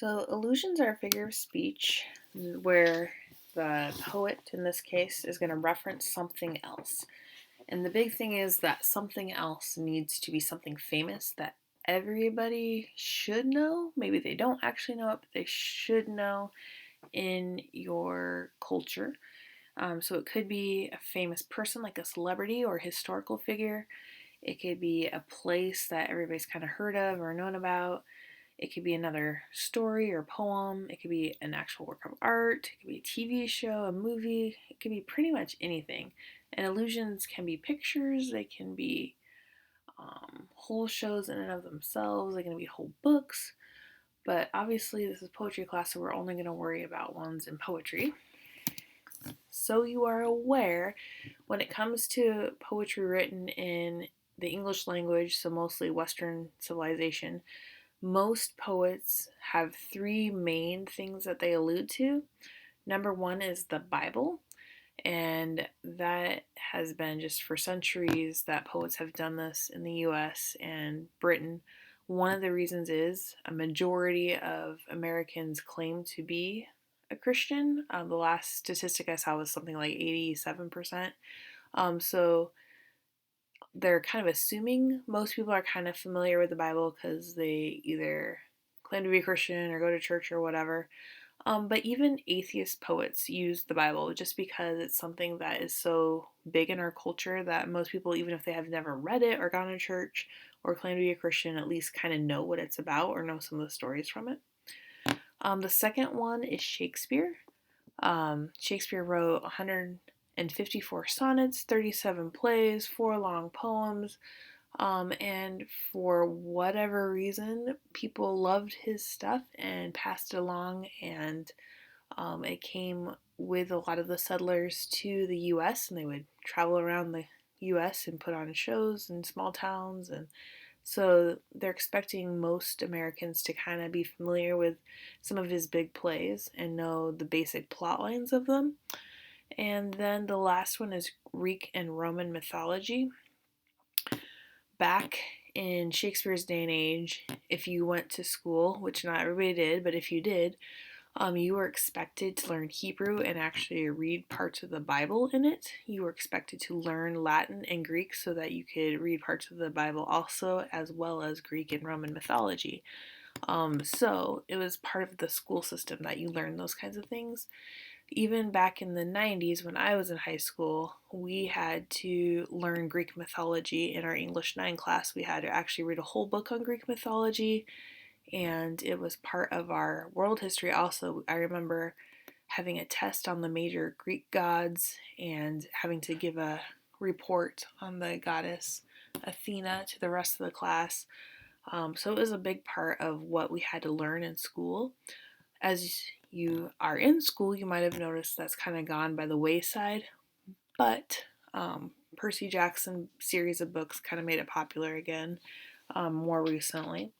So, allusions are a figure of speech where the poet, in this case, is going to reference something else. And the big thing is that something else needs to be something famous that everybody should know. Maybe they don't actually know it, but they should know in your culture. So, it could be a famous person like a celebrity or historical figure. It could be a place that everybody's kind of heard of or known about. It could be another story or poem. It could be an actual work of art. It could be a TV show, a movie. It could be pretty much anything. And illusions can be pictures. They can be whole shows in and of themselves. They can be whole books. But obviously, this is poetry class, so we're only going to worry about ones in poetry. So you are aware, when it comes to poetry written in the English language, so mostly Western civilization, most poets have three main things that they allude to. Number one is the Bible, and that has been just for centuries that poets have done this in the US and Britain. One of the reasons is a majority of Americans claim to be a Christian. The last statistic I saw was something like 87%. So they're kind of assuming most people are kind of familiar with the Bible because they either claim to be a Christian or go to church or whatever. But even atheist poets use the Bible just because it's something that is so big in our culture that most people, even if they have never read it or gone to church or claim to be a Christian, at least kind of know what it's about or know some of the stories from it. The second one is Shakespeare. Shakespeare wrote 154 sonnets, 37 plays, 4 long poems, and for whatever reason, people loved his stuff and passed it along, and it came with a lot of the settlers to the US, and they would travel around the US and put on shows in small towns. And so they're expecting most Americans to kind of be familiar with some of his big plays and know the basic plot lines of them. And then the last one is Greek and Roman mythology. Back in Shakespeare's day and age, if you went to school, which not everybody did, but if you did, you were expected to learn Hebrew and actually read parts of the Bible in it. You were expected to learn Latin and Greek so that you could read parts of the Bible also, as well as Greek and Roman mythology. So it was part of the school system that you learn those kinds of things. Even back in the 90s, when I was in high school, we had to learn Greek mythology in our English 9 class. We had to actually read a whole book on Greek mythology, and it was part of our world history also. I remember having a test on the major Greek gods and having to give a report on the goddess Athena to the rest of the class. So it was a big part of what we had to learn in school. As you are in school, you might have noticed that's kind of gone by the wayside, but Percy Jackson series of books kind of made it popular again more recently.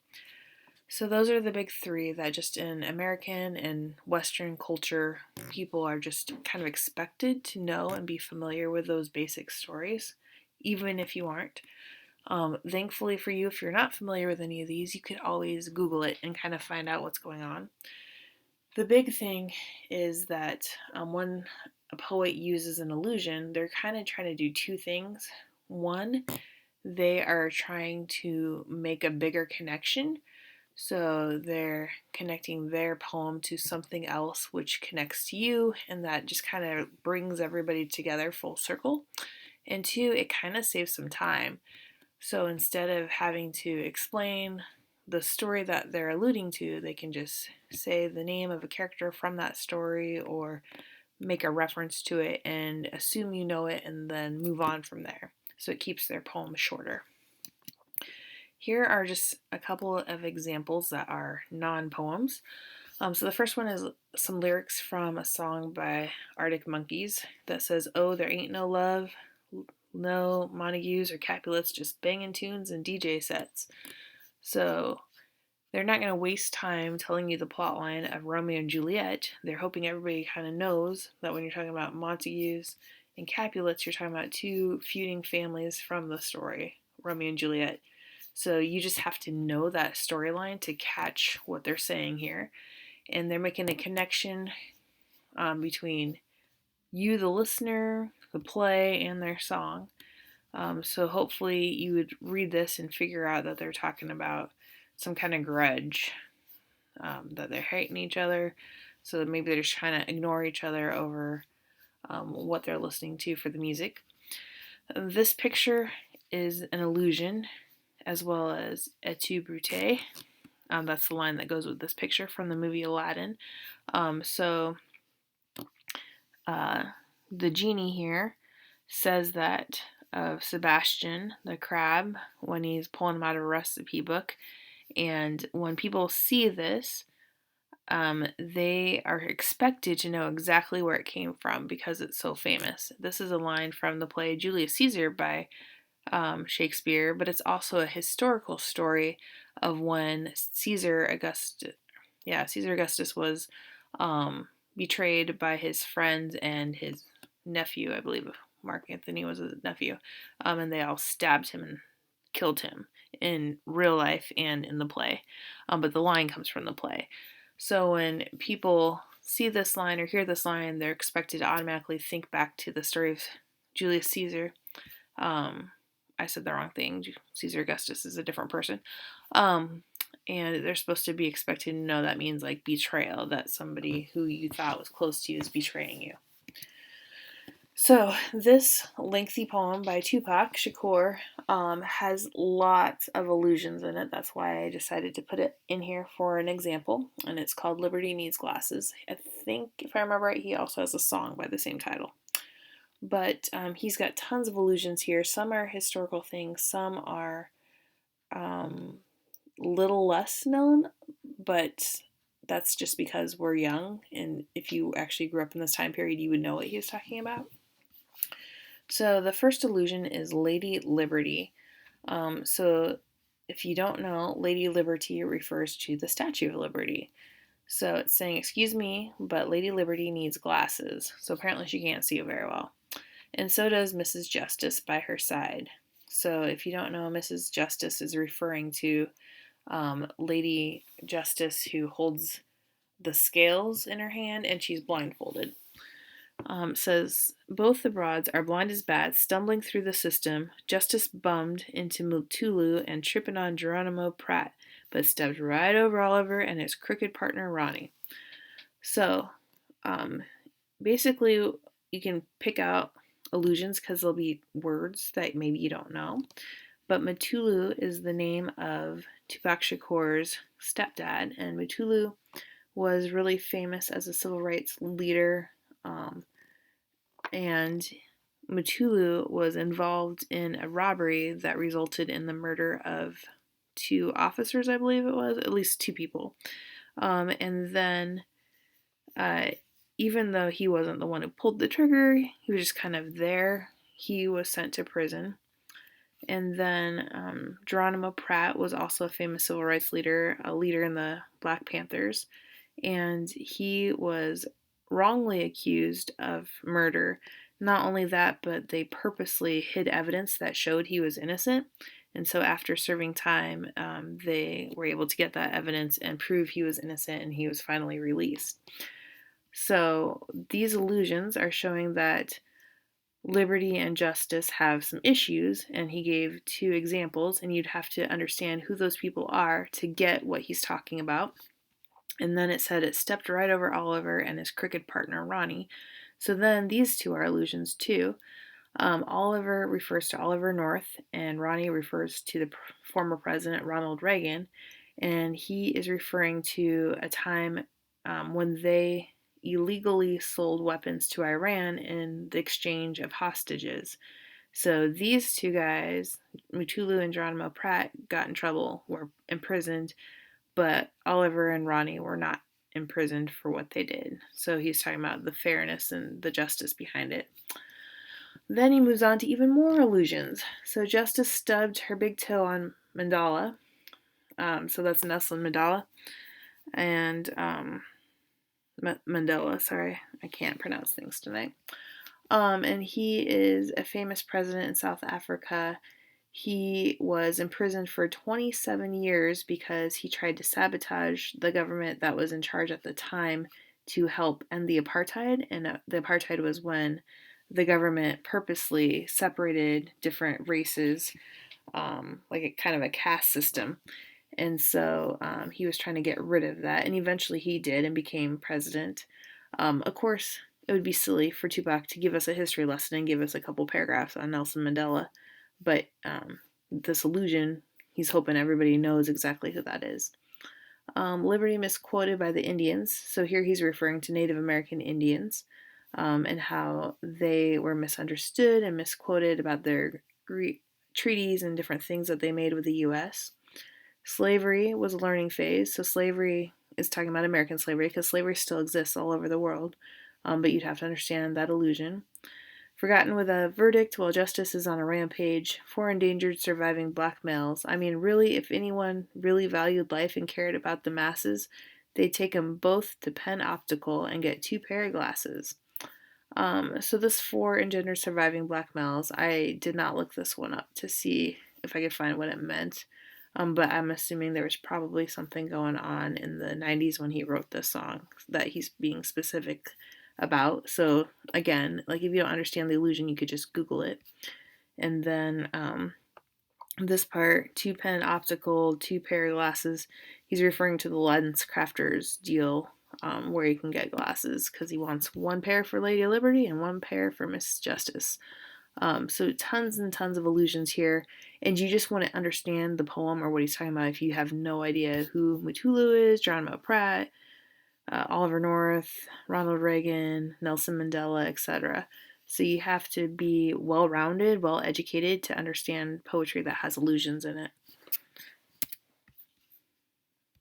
So those are the big three that just in American and Western culture, people are just kind of expected to know and be familiar with those basic stories, even if you aren't. Thankfully for you, if you're not familiar with any of these, you could always Google it and kind of find out what's going on. The big thing is that when a poet uses an allusion, they're kind of trying to do two things. One, they are trying to make a bigger connection. So they're connecting their poem to something else which connects to you, and that just kind of brings everybody together full circle. And two, it kind of saves some time. So instead of having to explain the story that they're alluding to, they can just say the name of a character from that story or make a reference to it and assume you know it and then move on from there. So it keeps their poem shorter. Here are just a couple of examples that are non-poems. So the first one is some lyrics from a song by Arctic Monkeys that says, "Oh, there ain't no love, no Montagues or Capulets, just banging tunes and DJ sets." So they're not going to waste time telling you the plot line of Romeo and Juliet. They're hoping everybody kind of knows that when you're talking about Montagues and Capulets, you're talking about two feuding families from the story, Romeo and Juliet. So you just have to know that storyline to catch what they're saying here. And they're making a connection between you, the listener, the play, and their song. So hopefully you would read this and figure out that they're talking about some kind of grudge, that they're hating each other. So that maybe they're just trying to ignore each other over what they're listening to for the music. This picture is an allusion as well as et tu, Brute. That's the line that goes with this picture from the movie Aladdin. So the genie here says that of Sebastian, the crab, when he's pulling him out of a recipe book. And when people see this, they are expected to know exactly where it came from because it's so famous. This is a line from the play Julius Caesar by Shakespeare, but it's also a historical story of when Caesar Augustus was betrayed by his friends and his nephew, I believe Mark Antony was his nephew, and they all stabbed him and killed him in real life and in the play. But the line comes from the play. So when people see this line or hear this line, they're expected to automatically think back to the story of Julius Caesar. I said the wrong thing. Caesar Augustus is a different person. And they're supposed to be expected to know that means like betrayal, that somebody who you thought was close to you is betraying you. So this lengthy poem by Tupac Shakur has lots of allusions in it. That's why I decided to put it in here for an example. And it's called Liberty Needs Glasses. I think, if I remember right, he also has a song by the same title. But he's got tons of allusions here. Some are historical things. Some are little less known, but that's just because we're young. And if you actually grew up in this time period, you would know what he was talking about. So the first allusion is Lady Liberty. So if you don't know, Lady Liberty refers to the Statue of Liberty. So it's saying, excuse me, but Lady Liberty needs glasses. So apparently she can't see very well. And so does Mrs. Justice by her side. So if you don't know, Mrs. Justice is referring to Lady Justice who holds the scales in her hand and she's blindfolded. Says, both the broads are blind as bats, stumbling through the system, Justice bummed into Mutulu and tripping on Geronimo Pratt, but stepped right over Oliver and his crooked partner Ronnie. So, basically, you can pick out allusions because there'll be words that maybe you don't know. But Mutulu is the name of Tupac Shakur's stepdad, and Mutulu was really famous as a civil rights leader. And Mutulu was involved in a robbery that resulted in the murder of 2 officers, I believe it was, at least 2 people. And then, even though he wasn't the one who pulled the trigger, he was just kind of there. He was sent to prison. And then Geronimo Pratt was also a famous civil rights leader, a leader in the Black Panthers. And he was wrongly accused of murder. Not only that, but they purposely hid evidence that showed he was innocent. And so after serving time, they were able to get that evidence and prove he was innocent, and he was finally released. So these allusions are showing that liberty and justice have some issues, and he gave 2 examples, and you'd have to understand who those people are to get what he's talking about. And then it said it stepped right over Oliver and his crooked partner Ronnie. So then these 2 are allusions too. Oliver refers to Oliver North, and Ronnie refers to the former president Ronald Reagan, and he is referring to a time when they illegally sold weapons to Iran in the exchange of hostages. So these 2 guys, Mutulu and Geronimo Pratt, got in trouble, were imprisoned, but Oliver and Ronnie were not imprisoned for what they did. So he's talking about the fairness and the justice behind it. Then he moves on to even more allusions. So Justice stubbed her big toe on Mandala. So that's Nelson Mandela. And Mandela, sorry. I can't pronounce things tonight. And he is a famous president in South Africa. He was imprisoned for 27 years because he tried to sabotage the government that was in charge at the time to help end the apartheid. And the apartheid was when the government purposely separated different races, like a kind of a caste system. And so he was trying to get rid of that. And eventually he did and became president. Of course, it would be silly for Tupac to give us a history lesson and give us a couple paragraphs on Nelson Mandela. But this illusion, he's hoping everybody knows exactly who that is. Liberty misquoted by the Indians. So here he's referring to Native American Indians, and how they were misunderstood and misquoted about their treaties and different things that they made with the U.S. Slavery was a learning phase. So slavery is talking about American slavery because slavery still exists all over the world, but you'd have to understand that illusion. Forgotten with a verdict while justice is on a rampage. Four endangered surviving black males. I mean, really, if anyone really valued life and cared about the masses, they'd take them both to Penn Optical and get 2 pair of glasses. So this four engendered surviving black males, I did not look this one up to see if I could find what it meant. But I'm assuming there was probably something going on in the 90s when he wrote this song that he's being specific about. So again, like if you don't understand the illusion, you could just Google it. And then this part, 2 pen optical, 2 pair of glasses, he's referring to the lens crafters deal, where you can get glasses because he wants 1 pair for Lady Liberty and 1 pair for Miss Justice. So tons and tons of allusions here, and you just want to understand the poem or what he's talking about if you have no idea who Mutulu is, Geronimo Pratt, Oliver North, Ronald Reagan, Nelson Mandela, etc. So you have to be well-rounded, well-educated to understand poetry that has allusions in it.